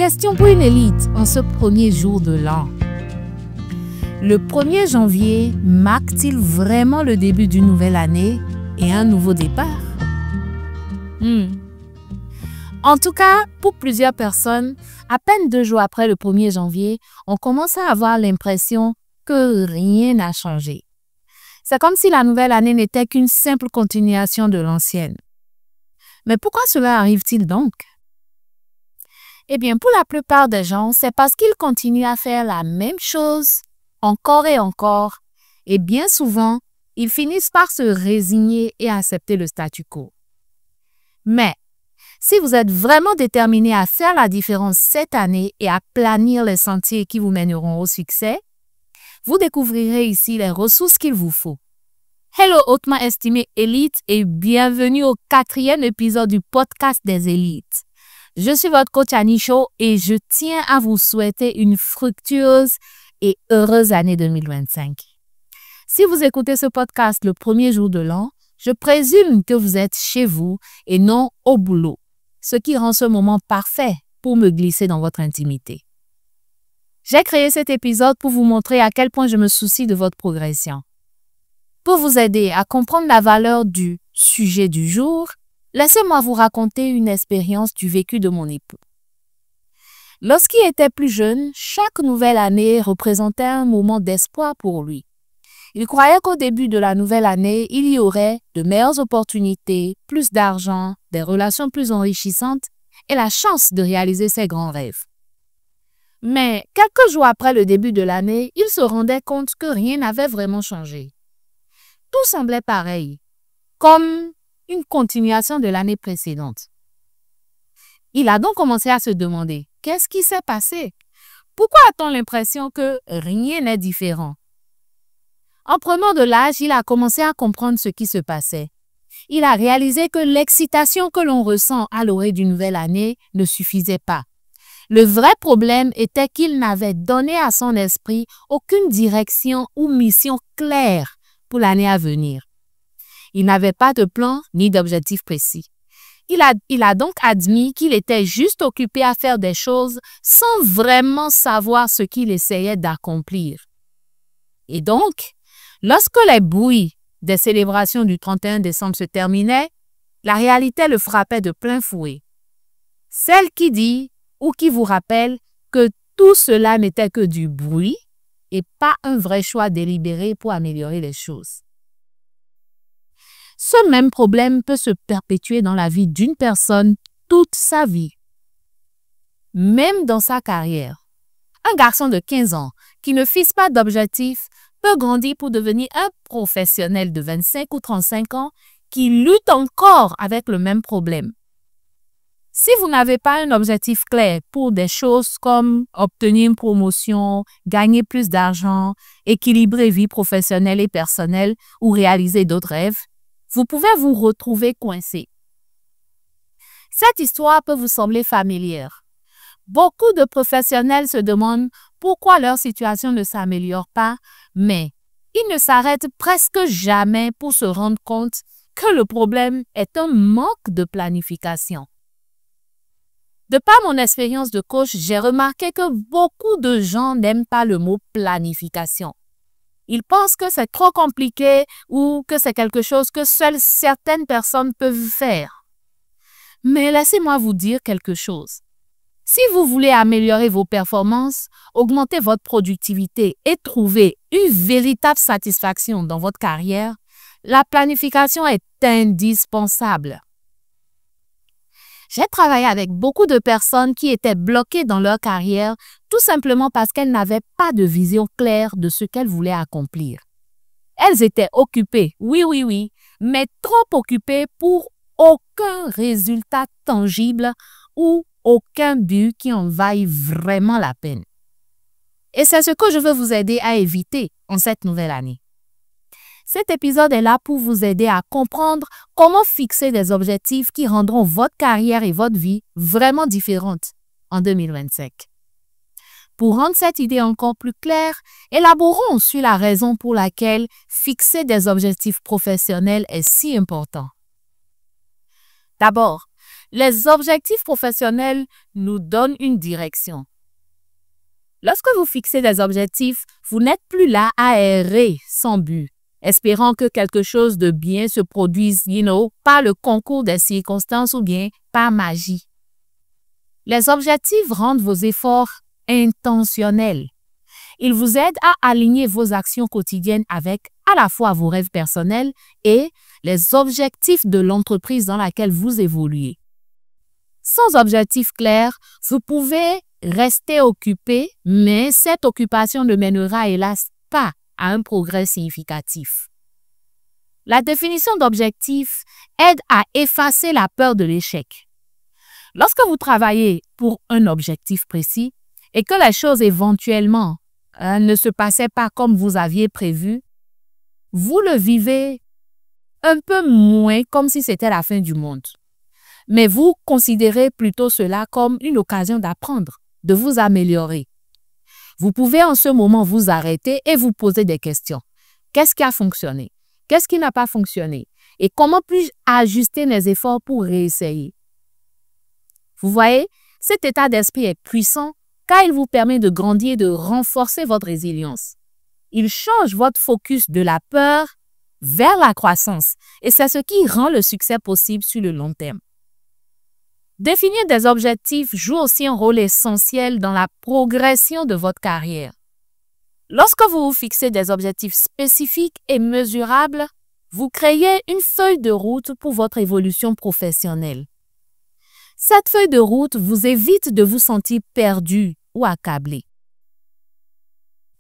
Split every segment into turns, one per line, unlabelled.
Question pour une élite en ce premier jour de l'an. Le 1er janvier marque-t-il vraiment le début d'une nouvelle année et un nouveau départ? En tout cas, pour plusieurs personnes, à peine 2 jours après le 1er janvier, on commence à avoir l'impression que rien n'a changé. C'est comme si la nouvelle année n'était qu'une simple continuation de l'ancienne. Mais pourquoi cela arrive-t-il donc? Eh bien, pour la plupart des gens, c'est parce qu'ils continuent à faire la même chose encore et encore, et bien souvent, ils finissent par se résigner et accepter le statu quo. Mais, si vous êtes vraiment déterminé à faire la différence cette année et à planir les sentiers qui vous mèneront au succès, vous découvrirez ici les ressources qu'il vous faut. Hello hautement estimée élite et bienvenue au 4e épisode du podcast des élites. Je suis votre coach Anisho et je tiens à vous souhaiter une fructueuse et heureuse année 2025. Si vous écoutez ce podcast le 1er jour de l'an, je présume que vous êtes chez vous et non au boulot, ce qui rend ce moment parfait pour me glisser dans votre intimité. J'ai créé cet épisode pour vous montrer à quel point je me soucie de votre progression. Pour vous aider à comprendre la valeur du sujet du jour, laissez-moi vous raconter une expérience du vécu de mon époux. Lorsqu'il était plus jeune, chaque nouvelle année représentait un moment d'espoir pour lui. Il croyait qu'au début de la nouvelle année, il y aurait de meilleures opportunités, plus d'argent, des relations plus enrichissantes et la chance de réaliser ses grands rêves. Mais quelques jours après le début de l'année, il se rendait compte que rien n'avait vraiment changé. Tout semblait pareil, comme une continuation de l'année précédente. Il a donc commencé à se demander, qu'est-ce qui s'est passé? Pourquoi a-t-on l'impression que rien n'est différent? En prenant de l'âge, il a commencé à comprendre ce qui se passait. Il a réalisé que l'excitation que l'on ressent à l'orée d'une nouvelle année ne suffisait pas. Le vrai problème était qu'il n'avait donné à son esprit aucune direction ou mission claire pour l'année à venir. Il n'avait pas de plan ni d'objectif précis. Il a donc admis qu'il était juste occupé à faire des choses sans vraiment savoir ce qu'il essayait d'accomplir. Et donc, lorsque les bruits des célébrations du 31 décembre se terminaient, la réalité le frappait de plein fouet. Celle qui dit ou qui vous rappelle que tout cela n'était que du bruit et pas un vrai choix délibéré pour améliorer les choses. Ce même problème peut se perpétuer dans la vie d'une personne toute sa vie, même dans sa carrière. Un garçon de 15 ans qui ne fixe pas d'objectif peut grandir pour devenir un professionnel de 25 ou 35 ans qui lutte encore avec le même problème. Si vous n'avez pas un objectif clair pour des choses comme obtenir une promotion, gagner plus d'argent, équilibrer vie professionnelle et personnelle ou réaliser d'autres rêves, vous pouvez vous retrouver coincé. Cette histoire peut vous sembler familière. Beaucoup de professionnels se demandent pourquoi leur situation ne s'améliore pas, mais ils ne s'arrêtent presque jamais pour se rendre compte que le problème est un manque de planification. De par mon expérience de coach, j'ai remarqué que beaucoup de gens n'aiment pas le mot planification. Ils pensent que c'est trop compliqué ou que c'est quelque chose que seules certaines personnes peuvent faire. Mais laissez-moi vous dire quelque chose. Si vous voulez améliorer vos performances, augmenter votre productivité et trouver une véritable satisfaction dans votre carrière, la planification est indispensable. J'ai travaillé avec beaucoup de personnes qui étaient bloquées dans leur carrière tout simplement parce qu'elles n'avaient pas de vision claire de ce qu'elles voulaient accomplir. Elles étaient occupées, oui, mais trop occupées pour aucun résultat tangible ou aucun but qui en vaille vraiment la peine. Et c'est ce que je veux vous aider à éviter en cette nouvelle année. Cet épisode est là pour vous aider à comprendre comment fixer des objectifs qui rendront votre carrière et votre vie vraiment différentes en 2025. Pour rendre cette idée encore plus claire, élaborons sur la raison pour laquelle fixer des objectifs professionnels est si important. D'abord, Les objectifs professionnels nous donnent une direction. Lorsque vous fixez des objectifs, vous n'êtes plus là à errer sans but, espérant que quelque chose de bien se produise, par le concours des circonstances ou bien par magie. Les objectifs rendent vos efforts intentionnels. Ils vous aident à aligner vos actions quotidiennes avec à la fois vos rêves personnels et les objectifs de l'entreprise dans laquelle vous évoluez. Sans objectif clair, vous pouvez rester occupé, mais cette occupation ne mènera hélas pas à un progrès significatif. La définition d'objectif aide à effacer la peur de l'échec. Lorsque vous travaillez pour un objectif précis et que les choses éventuellement ne se passaient pas comme vous aviez prévu, vous le vivez un peu moins comme si c'était la fin du monde. Mais vous considérez plutôt cela comme une occasion d'apprendre, de vous améliorer. Vous pouvez en ce moment vous arrêter et vous poser des questions. Qu'est-ce qui a fonctionné? Qu'est-ce qui n'a pas fonctionné? Et comment puis-je ajuster mes efforts pour réessayer? Vous voyez, cet état d'esprit est puissant car il vous permet de grandir et de renforcer votre résilience. Il change votre focus de la peur vers la croissance et c'est ce qui rend le succès possible sur le long terme. Définir des objectifs joue aussi un rôle essentiel dans la progression de votre carrière. Lorsque vous vous fixez des objectifs spécifiques et mesurables, vous créez une feuille de route pour votre évolution professionnelle. Cette feuille de route vous évite de vous sentir perdu ou accablé.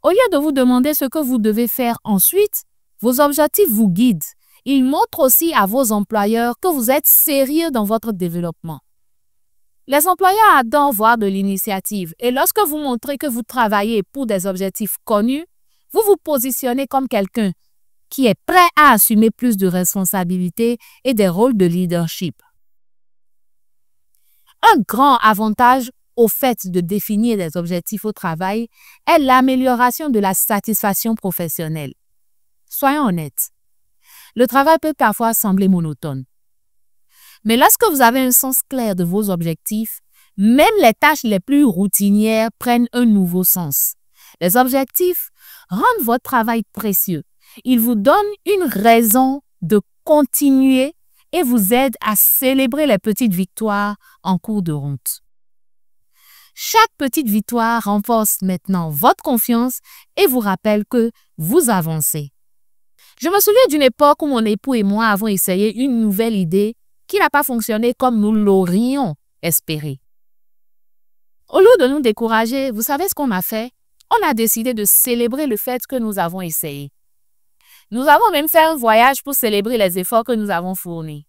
Au lieu de vous demander ce que vous devez faire ensuite, vos objectifs vous guident. Ils montrent aussi à vos employeurs que vous êtes sérieux dans votre développement. Les employeurs adorent voir de l'initiative et lorsque vous montrez que vous travaillez pour des objectifs connus, vous vous positionnez comme quelqu'un qui est prêt à assumer plus de responsabilités et des rôles de leadership. Un grand avantage au fait de définir des objectifs au travail est l'amélioration de la satisfaction professionnelle. Soyons honnêtes, le travail peut parfois sembler monotone. Mais lorsque vous avez un sens clair de vos objectifs, même les tâches les plus routinières prennent un nouveau sens. Les objectifs rendent votre travail précieux. Ils vous donnent une raison de continuer et vous aident à célébrer les petites victoires en cours de route. Chaque petite victoire renforce maintenant votre confiance et vous rappelle que vous avancez. Je me souviens d'une époque où mon époux et moi avons essayé une nouvelle idée qui n'a pas fonctionné comme nous l'aurions espéré. Au lieu de nous décourager, vous savez ce qu'on a fait? On a décidé de célébrer le fait que nous avons essayé. Nous avons même fait un voyage pour célébrer les efforts que nous avons fournis.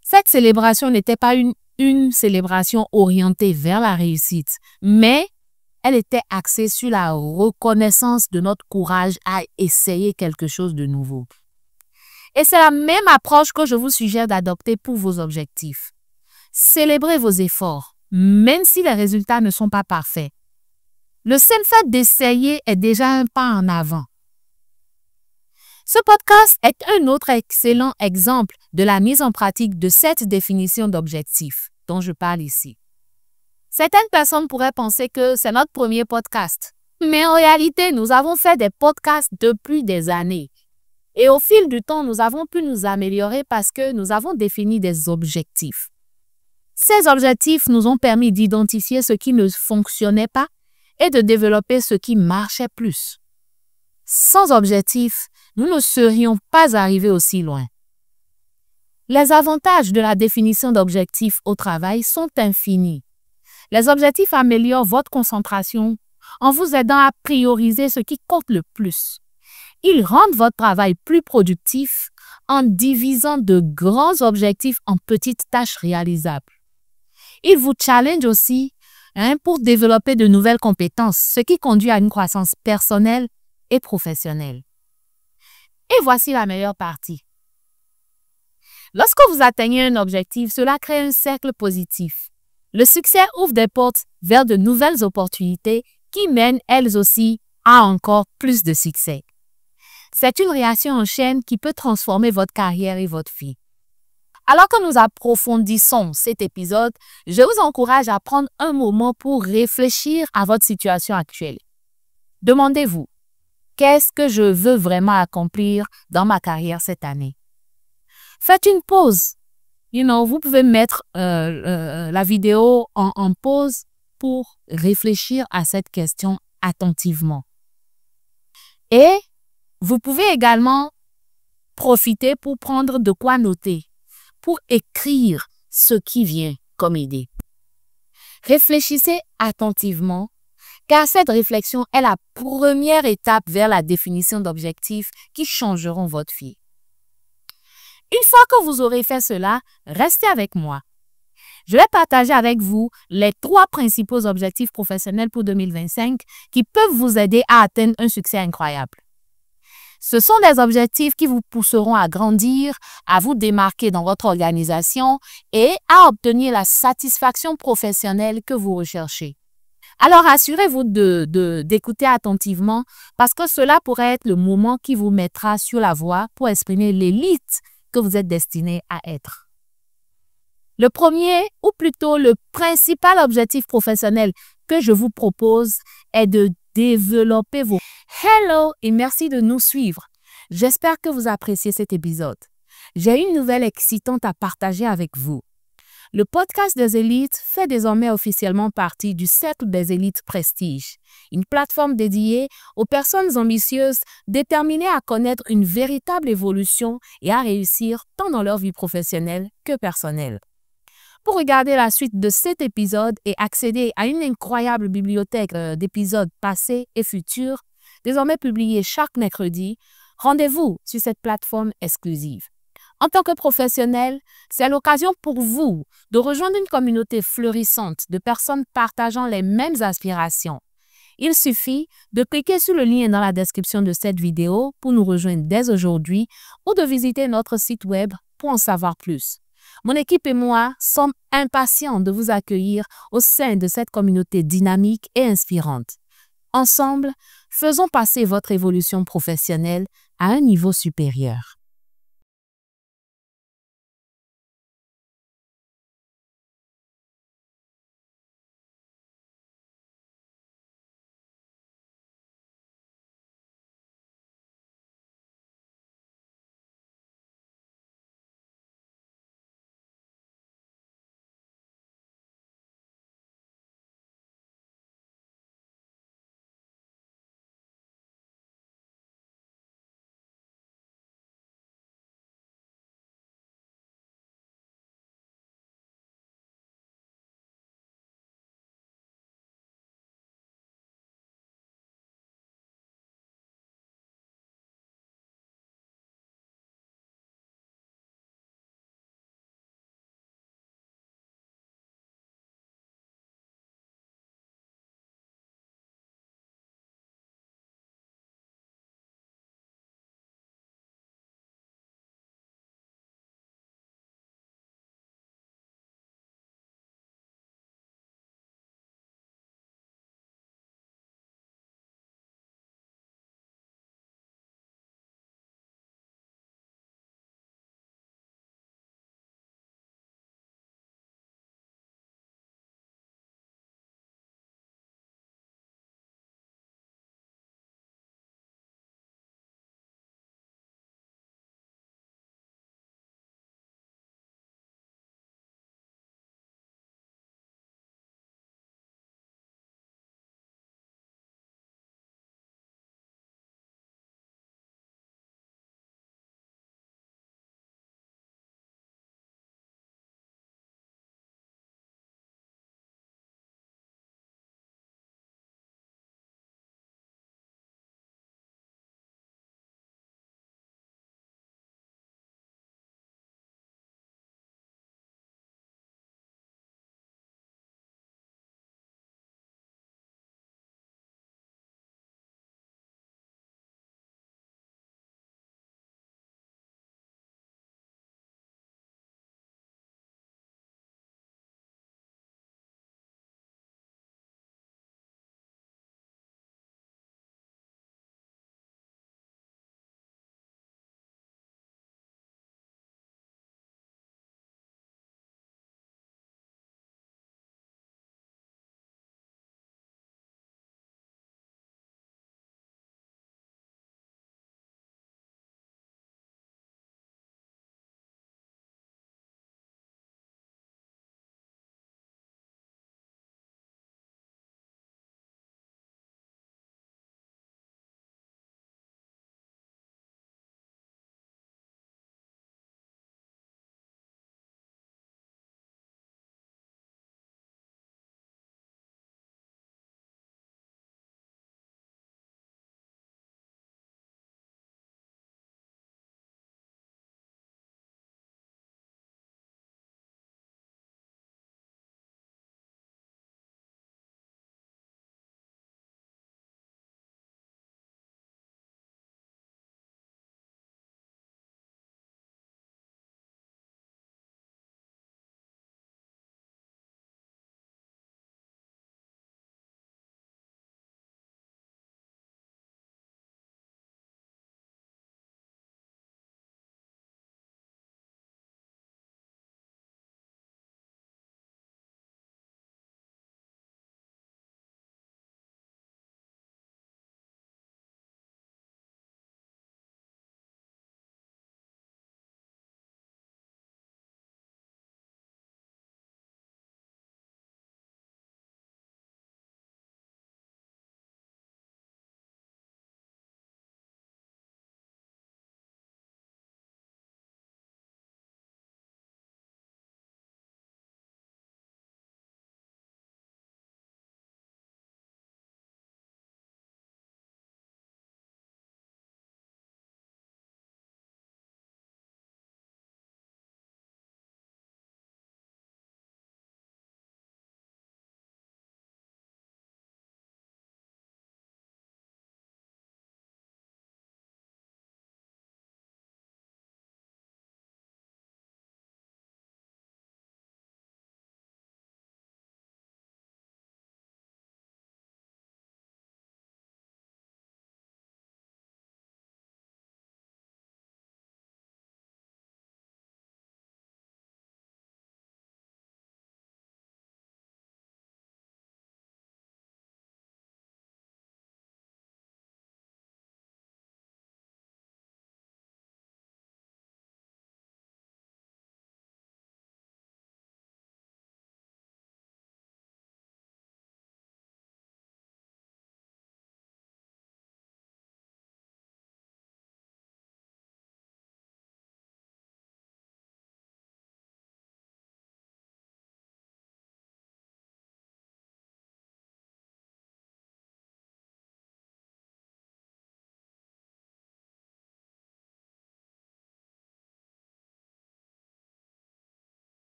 Cette célébration n'était pas une célébration orientée vers la réussite, mais elle était axée sur la reconnaissance de notre courage à essayer quelque chose de nouveau. Et c'est la même approche que je vous suggère d'adopter pour vos objectifs. Célébrez vos efforts, même si les résultats ne sont pas parfaits. Le seul fait d'essayer est déjà un pas en avant. Ce podcast est un autre excellent exemple de la mise en pratique de cette définition d'objectif dont je parle ici. Certaines personnes pourraient penser que c'est notre premier podcast, mais en réalité, nous avons fait des podcasts depuis des années. Et au fil du temps, nous avons pu nous améliorer parce que nous avons défini des objectifs. Ces objectifs nous ont permis d'identifier ce qui ne fonctionnait pas et de développer ce qui marchait plus. Sans objectifs, nous ne serions pas arrivés aussi loin. Les avantages de la définition d'objectifs au travail sont infinis. Les objectifs améliorent votre concentration en vous aidant à prioriser ce qui compte le plus. Ils rendent votre travail plus productif en divisant de grands objectifs en petites tâches réalisables. Ils vous challengent aussi pour développer de nouvelles compétences, ce qui conduit à une croissance personnelle et professionnelle. Et voici la meilleure partie. Lorsque vous atteignez un objectif, cela crée un cercle positif. Le succès ouvre des portes vers de nouvelles opportunités qui mènent elles aussi à encore plus de succès. C'est une réaction en chaîne qui peut transformer votre carrière et votre vie. Alors que nous approfondissons cet épisode, je vous encourage à prendre un moment pour réfléchir à votre situation actuelle. Demandez-vous, qu'est-ce que je veux vraiment accomplir dans ma carrière cette année? Faites une pause. Vous pouvez mettre la vidéo en pause pour réfléchir à cette question attentivement. Et vous pouvez également profiter pour prendre de quoi noter, pour écrire ce qui vient comme idée. Réfléchissez attentivement, car cette réflexion est la première étape vers la définition d'objectifs qui changeront votre vie. Une fois que vous aurez fait cela, restez avec moi. Je vais partager avec vous les 3 principaux objectifs professionnels pour 2025 qui peuvent vous aider à atteindre un succès incroyable. Ce sont des objectifs qui vous pousseront à grandir, à vous démarquer dans votre organisation et à obtenir la satisfaction professionnelle que vous recherchez. Alors, assurez-vous d'écouter attentivement parce que cela pourrait être le moment qui vous mettra sur la voie pour exprimer l'élite que vous êtes destiné à être. Le premier, ou plutôt le principal objectif professionnel que je vous propose est de développer vos... Hello et merci de nous suivre. J'espère que vous appréciez cet épisode. J'ai une nouvelle excitante à partager avec vous. Le podcast des élites fait désormais officiellement partie du Cercle des élites Prestige, une plateforme dédiée aux personnes ambitieuses déterminées à connaître une véritable évolution et à réussir tant dans leur vie professionnelle que personnelle. Pour regarder la suite de cet épisode et accéder à une incroyable bibliothèque d'épisodes passés et futurs, désormais publiés chaque mercredi, rendez-vous sur cette plateforme exclusive. En tant que professionnel, c'est l'occasion pour vous de rejoindre une communauté fleurissante de personnes partageant les mêmes aspirations. Il suffit de cliquer sur le lien dans la description de cette vidéo pour nous rejoindre dès aujourd'hui ou de visiter notre site web pour en savoir plus. Mon équipe et moi sommes impatients de vous accueillir au sein de cette communauté dynamique et inspirante. Ensemble, faisons passer votre évolution professionnelle à un niveau supérieur.